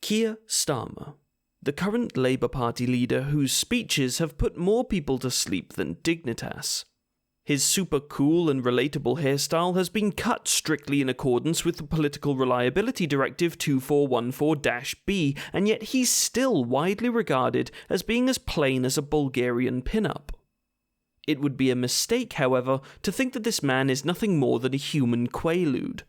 Keir Starmer, the current Labour Party leader whose speeches have put more people to sleep than Dignitas. His super cool and relatable hairstyle has been cut strictly in accordance with the Political Reliability Directive 2414-B, and yet he's still widely regarded as being as plain as a Bulgarian pin-up. It would be a mistake, however, to think that this man is nothing more than a human quaalude.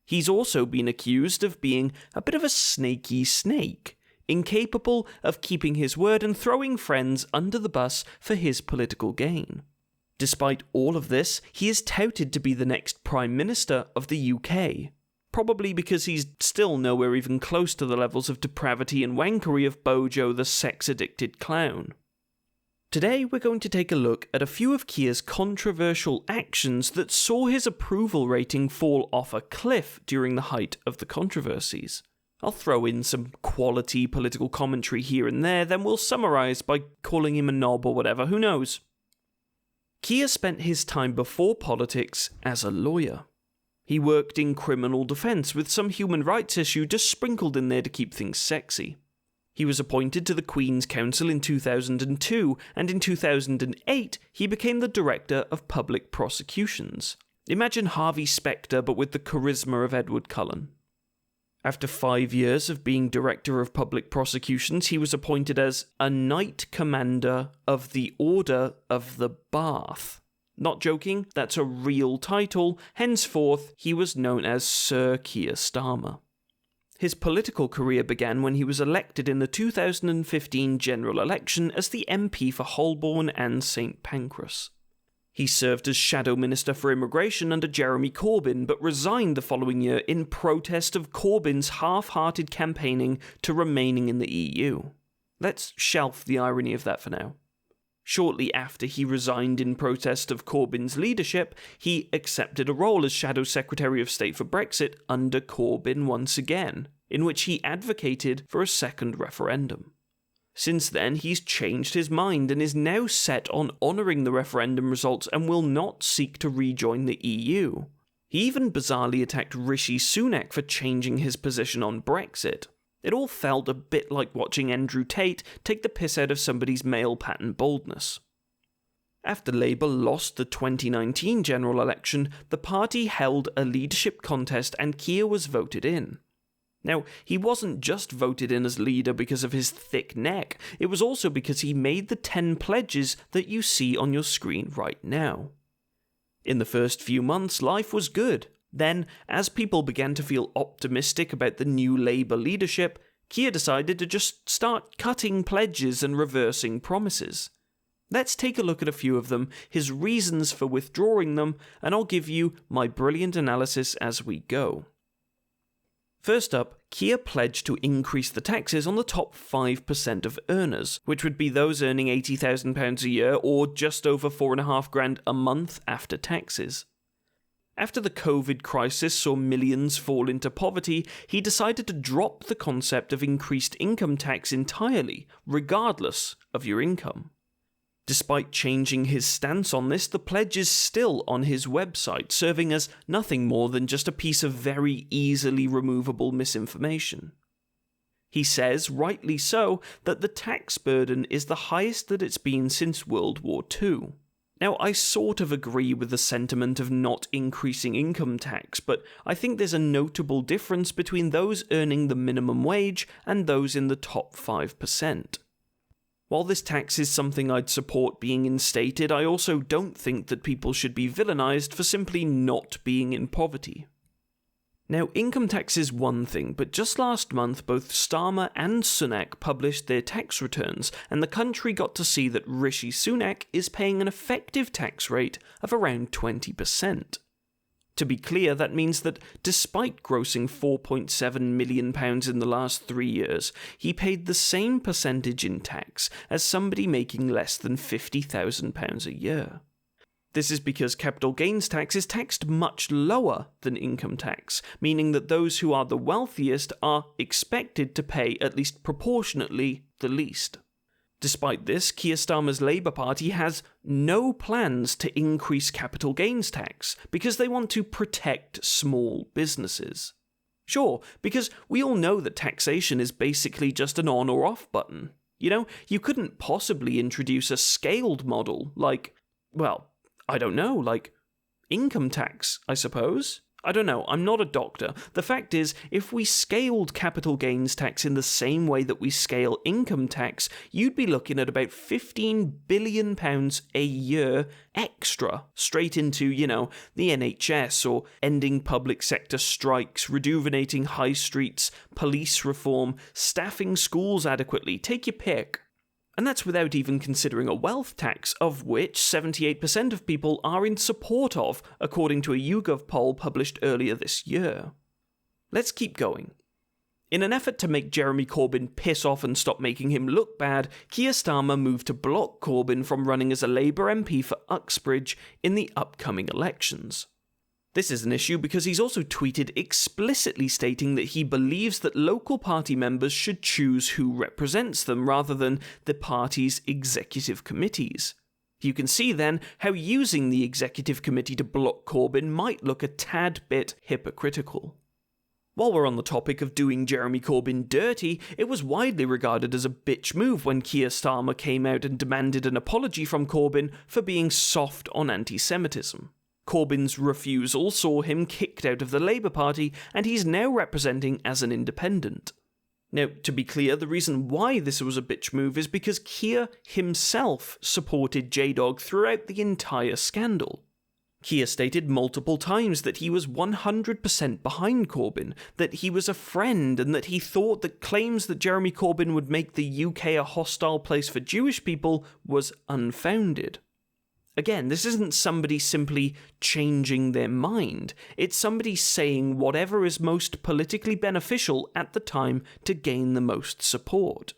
He's also been accused of being a bit of a snaky snake, incapable of keeping his word and throwing friends under the bus for his political gain. Despite all of this, he is touted to be the next Prime Minister of the UK, probably because he's still nowhere even close to the levels of depravity and wankery of Bojo the sex-addicted clown. Today we're going to take a look at a few of Keir's controversial actions that saw his approval rating fall off a cliff during the height of the controversies. I'll throw in some quality political commentary here and there, then we'll summarise by calling him a knob or whatever, who knows. Keir spent his time before politics as a lawyer. He worked in criminal defence with some human rights issue just sprinkled in there to keep things sexy. He was appointed to the Queen's Council in 2002, and in 2008 he became the Director of Public Prosecutions. Imagine Harvey Specter but with the charisma of Edward Cullen. After 5 years of being Director of Public Prosecutions, he was appointed as a Knight Commander of the Order of the Bath. Not joking, that's a real title. Henceforth, he was known as Sir Keir Starmer. His political career began when he was elected in the 2015 general election as the MP for Holborn and St Pancras. He served as Shadow Minister for Immigration under Jeremy Corbyn, but resigned the following year in protest of Corbyn's half-hearted campaigning to remaining in the EU. Let's shelf the irony of that for now. Shortly after he resigned in protest of Corbyn's leadership, he accepted a role as Shadow Secretary of State for Brexit under Corbyn once again, in which he advocated for a second referendum. Since then, he's changed his mind and is now set on honouring the referendum results and will not seek to rejoin the EU. He even bizarrely attacked Rishi Sunak for changing his position on Brexit. It all felt a bit like watching Andrew Tate take the piss out of somebody's male pattern baldness. After Labour lost the 2019 general election, the party held a leadership contest and Keir was voted in. Now, he wasn't just voted in as leader because of his thick neck, it was also because he made the 10 pledges that you see on your screen right now. In the first few months, life was good. Then, as people began to feel optimistic about the new Labour leadership, Keir decided to just start cutting pledges and reversing promises. Let's take a look at a few of them, his reasons for withdrawing them, and I'll give you my brilliant analysis as we go. First up, Keir pledged to increase the taxes on the top 5% of earners, which would be those earning £80,000 a year or just over $4,500 a month after taxes. After the COVID crisis saw millions fall into poverty, he decided to drop the concept of increased income tax entirely, regardless of your income. Despite changing his stance on this, the pledge is still on his website, serving as nothing more than just a piece of very easily removable misinformation. He says, rightly so, that the tax burden is the highest that it's been since World War II. Now, I sort of agree with the sentiment of not increasing income tax, but I think there's a notable difference between those earning the minimum wage and those in the top 5%. While this tax is something I'd support being instated, I also don't think that people should be villainised for simply not being in poverty. Now, income tax is one thing, but just last month both Starmer and Sunak published their tax returns, and the country got to see that Rishi Sunak is paying an effective tax rate of around 20%. To be clear, that means that despite grossing £4.7 million in the last 3 years, he paid the same percentage in tax as somebody making less than £50,000 a year. This is because capital gains tax is taxed much lower than income tax, meaning that those who are the wealthiest are expected to pay at least proportionately the least. Despite this, Keir Starmer's Labour Party has no plans to increase capital gains tax because they want to protect small businesses. Sure, because we all know that taxation is basically just an on or off button. You know, you couldn't possibly introduce a scaled model like, well, I don't know, like income tax, I suppose? I don't know, I'm not a doctor. The fact is, if we scaled capital gains tax in the same way that we scale income tax, you'd be looking at about £15 billion a year extra straight into, the NHS, or ending public sector strikes, rejuvenating high streets, police reform, staffing schools adequately, take your pick. And that's without even considering a wealth tax, of which 78% of people are in support of, according to a YouGov poll published earlier this year. Let's keep going. In an effort to make Jeremy Corbyn piss off and stop making him look bad, Keir Starmer moved to block Corbyn from running as a Labour MP for Uxbridge in the upcoming elections. This is an issue because he's also tweeted explicitly stating that he believes that local party members should choose who represents them rather than the party's executive committees. You can see then how using the executive committee to block Corbyn might look a tad bit hypocritical. While we're on the topic of doing Jeremy Corbyn dirty, it was widely regarded as a bitch move when Keir Starmer came out and demanded an apology from Corbyn for being soft on anti-Semitism. Corbyn's refusal saw him kicked out of the Labour Party, and he's now representing as an independent. Now, to be clear, the reason why this was a bitch move is because Keir himself supported J-Dog throughout the entire scandal. Keir stated multiple times that he was 100% behind Corbyn, that he was a friend, and that he thought that claims that Jeremy Corbyn would make the UK a hostile place for Jewish people was unfounded. Again, this isn't somebody simply changing their mind. It's somebody saying whatever is most politically beneficial at the time to gain the most support.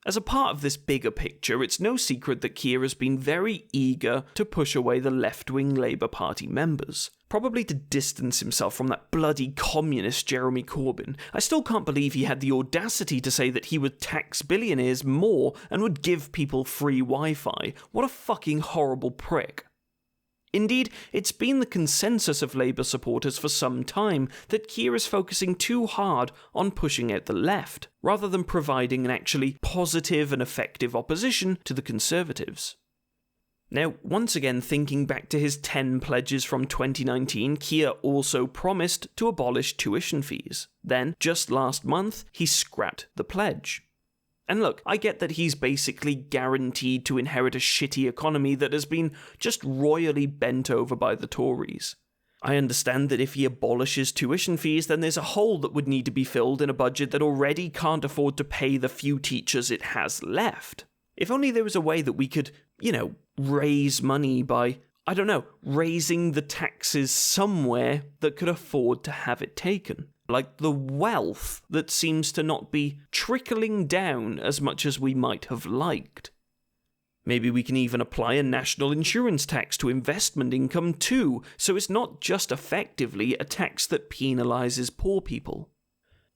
As a part of this bigger picture, it's no secret that Keir has been very eager to push away the left-wing Labour Party members, probably to distance himself from that bloody communist Jeremy Corbyn. I still can't believe he had the audacity to say that he would tax billionaires more and would give people free Wi-Fi. What a fucking horrible prick. Indeed, it's been the consensus of Labour supporters for some time that Keir is focusing too hard on pushing out the left, rather than providing an actually positive and effective opposition to the Conservatives. Now, once again thinking back to his 10 pledges from 2019, Keir also promised to abolish tuition fees. Then, just last month, he scrapped the pledge. And look, I get that he's basically guaranteed to inherit a shitty economy that has been just royally bent over by the Tories. I understand that if he abolishes tuition fees, then there's a hole that would need to be filled in a budget that already can't afford to pay the few teachers it has left. If only there was a way that we could, raise money by, raising the taxes somewhere that could afford to have it taken. Like the wealth that seems to not be trickling down as much as we might have liked. Maybe we can even apply a national insurance tax to investment income too, so it's not just effectively a tax that penalises poor people.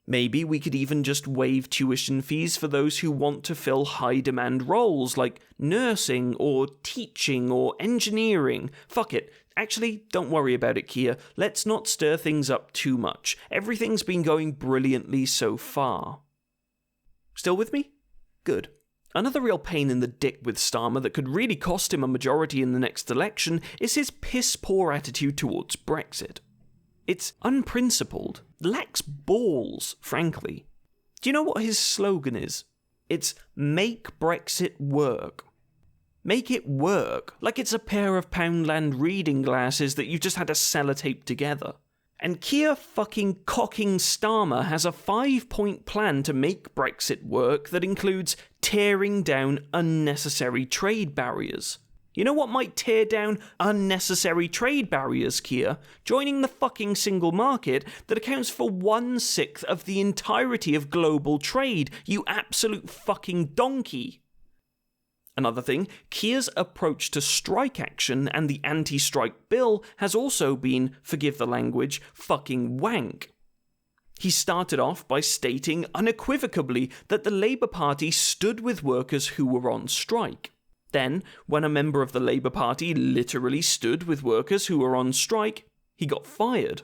Maybe we could even just waive tuition fees for those who want to fill high-demand roles like nursing or teaching or engineering. Fuck it. Actually, don't worry about it, Keir. Let's not stir things up too much. Everything's been going brilliantly so far. Still with me? Good. Another real pain in the dick with Starmer that could really cost him a majority in the next election is his piss-poor attitude towards Brexit. It's unprincipled, lacks balls, frankly. Do you know what his slogan is? It's "Make Brexit Work." Make it work, like it's a pair of Poundland reading glasses that you've just had to sellotape together. And Keir fucking cocking Starmer has a 5-point plan to make Brexit work that includes tearing down unnecessary trade barriers. You know what might tear down unnecessary trade barriers, Keir? Joining the fucking single market that accounts for 1/6 of the entirety of global trade, you absolute fucking donkey. Another thing, Keir's approach to strike action and the anti-strike bill has also been, forgive the language, fucking wank. He started off by stating unequivocally that the Labour Party stood with workers who were on strike. Then, when a member of the Labour Party literally stood with workers who were on strike, he got fired.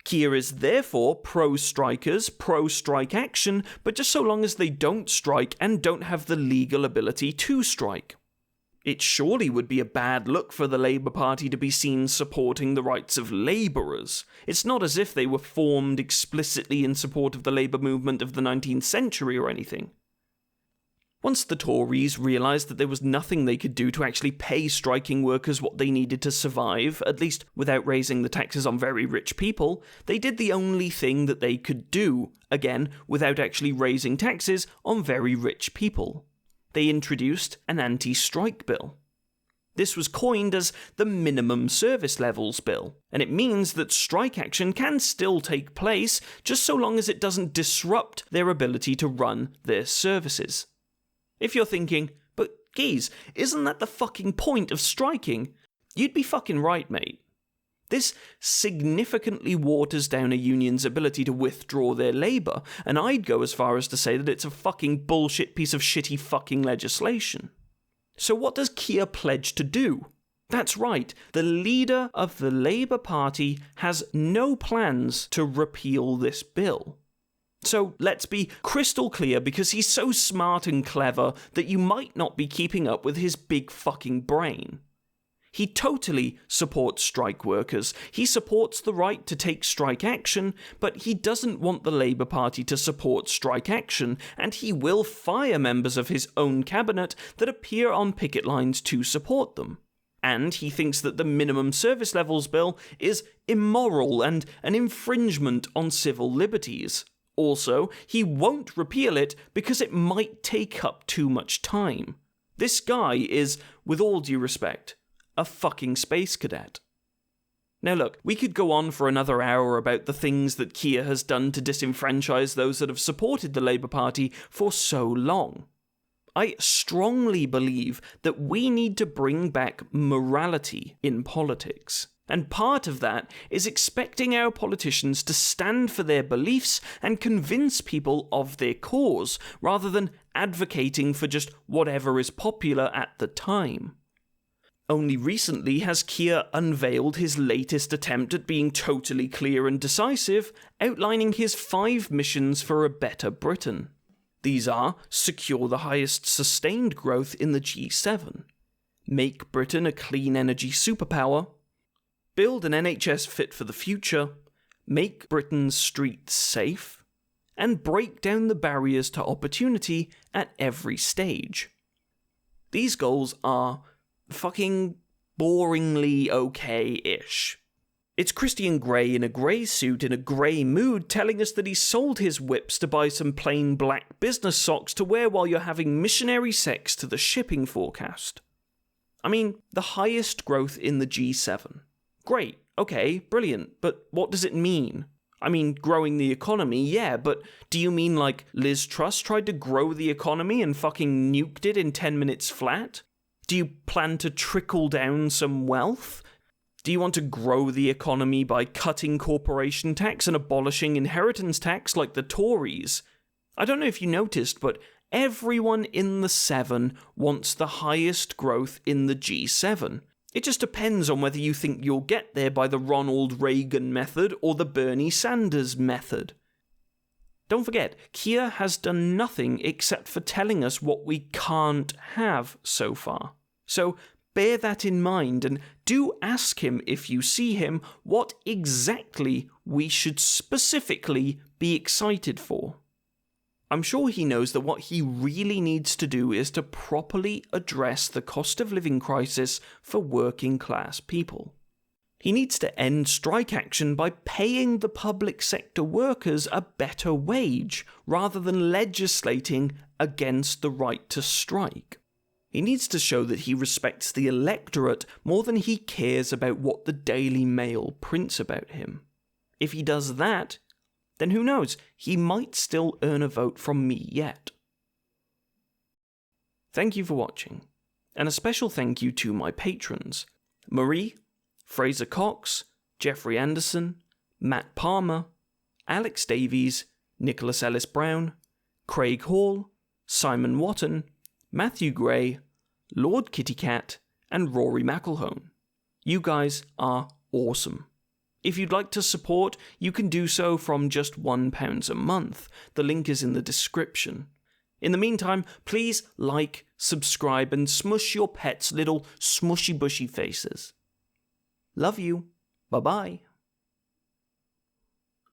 Keir is therefore pro-strikers, pro-strike action, but just so long as they don't strike and don't have the legal ability to strike. It surely would be a bad look for the Labour Party to be seen supporting the rights of labourers. It's not as if they were formed explicitly in support of the labour movement of the 19th century or anything. Once the Tories realised that there was nothing they could do to actually pay striking workers what they needed to survive, at least without raising the taxes on very rich people, they did the only thing that they could do, again, without actually raising taxes on very rich people. They introduced an anti-strike bill. This was coined as the Minimum Service Levels Bill, and it means that strike action can still take place just so long as it doesn't disrupt their ability to run their services. If you're thinking, but geez, isn't that the fucking point of striking? You'd be fucking right, mate. This significantly waters down a union's ability to withdraw their labour, and I'd go as far as to say that it's a fucking bullshit piece of shitty fucking legislation. So what does Keir pledge to do? That's right, the leader of the Labour Party has no plans to repeal this bill. So let's be crystal clear, because he's so smart and clever that you might not be keeping up with his big fucking brain. He totally supports strike workers. He supports the right to take strike action, but he doesn't want the Labour Party to support strike action, and he will fire members of his own cabinet that appear on picket lines to support them. And he thinks that the Minimum Service Levels Bill is immoral and an infringement on civil liberties. Also, he won't repeal it because it might take up too much time. This guy is, with all due respect, a fucking space cadet. Now look, we could go on for another hour about the things that Keir has done to disenfranchise those that have supported the Labour Party for so long. I strongly believe that we need to bring back morality in politics. And part of that is expecting our politicians to stand for their beliefs and convince people of their cause, rather than advocating for just whatever is popular at the time. Only recently has Keir unveiled his latest attempt at being totally clear and decisive, outlining his 5 missions for a better Britain. These are: secure the highest sustained growth in the G7, make Britain a clean energy superpower, build an NHS fit for the future, make Britain's streets safe, and break down the barriers to opportunity at every stage. These goals are fucking boringly okay-ish. It's Christian Grey in a grey suit in a grey mood telling us that he sold his whips to buy some plain black business socks to wear while you're having missionary sex to the shipping forecast. I mean, the highest growth in the G7. Great, okay, brilliant, but what does it mean? I mean, growing the economy, yeah, but do you mean like Liz Truss tried to grow the economy and fucking nuked it in 10 minutes flat? Do you plan to trickle down some wealth? Do you want to grow the economy by cutting corporation tax and abolishing inheritance tax like the Tories? I don't know if you noticed, but everyone in the 7 wants the highest growth in the G7. It just depends on whether you think you'll get there by the Ronald Reagan method or the Bernie Sanders method. Don't forget, Keir has done nothing except for telling us what we can't have so far. So bear that in mind, and do ask him, if you see him, what exactly we should specifically be excited for. I'm sure he knows that what he really needs to do is to properly address the cost of living crisis for working class people. He needs to end strike action by paying the public sector workers a better wage, rather than legislating against the right to strike. He needs to show that he respects the electorate more than he cares about what the Daily Mail prints about him. If he does that, then who knows, he might still earn a vote from me yet. Thank you for watching, and a special thank you to my patrons: Marie, Fraser Cox, Jeffrey Anderson, Matt Palmer, Alex Davies, Nicholas Ellis Brown, Craig Hall, Simon Watton, Matthew Gray, Lord Kitty Cat, and Rory McElhone. You guys are awesome. If you'd like to support, you can do so from just £1 a month. The link is in the description. In the meantime, please like, subscribe, and smush your pet's little smushy bushy faces. Love you. Bye-bye.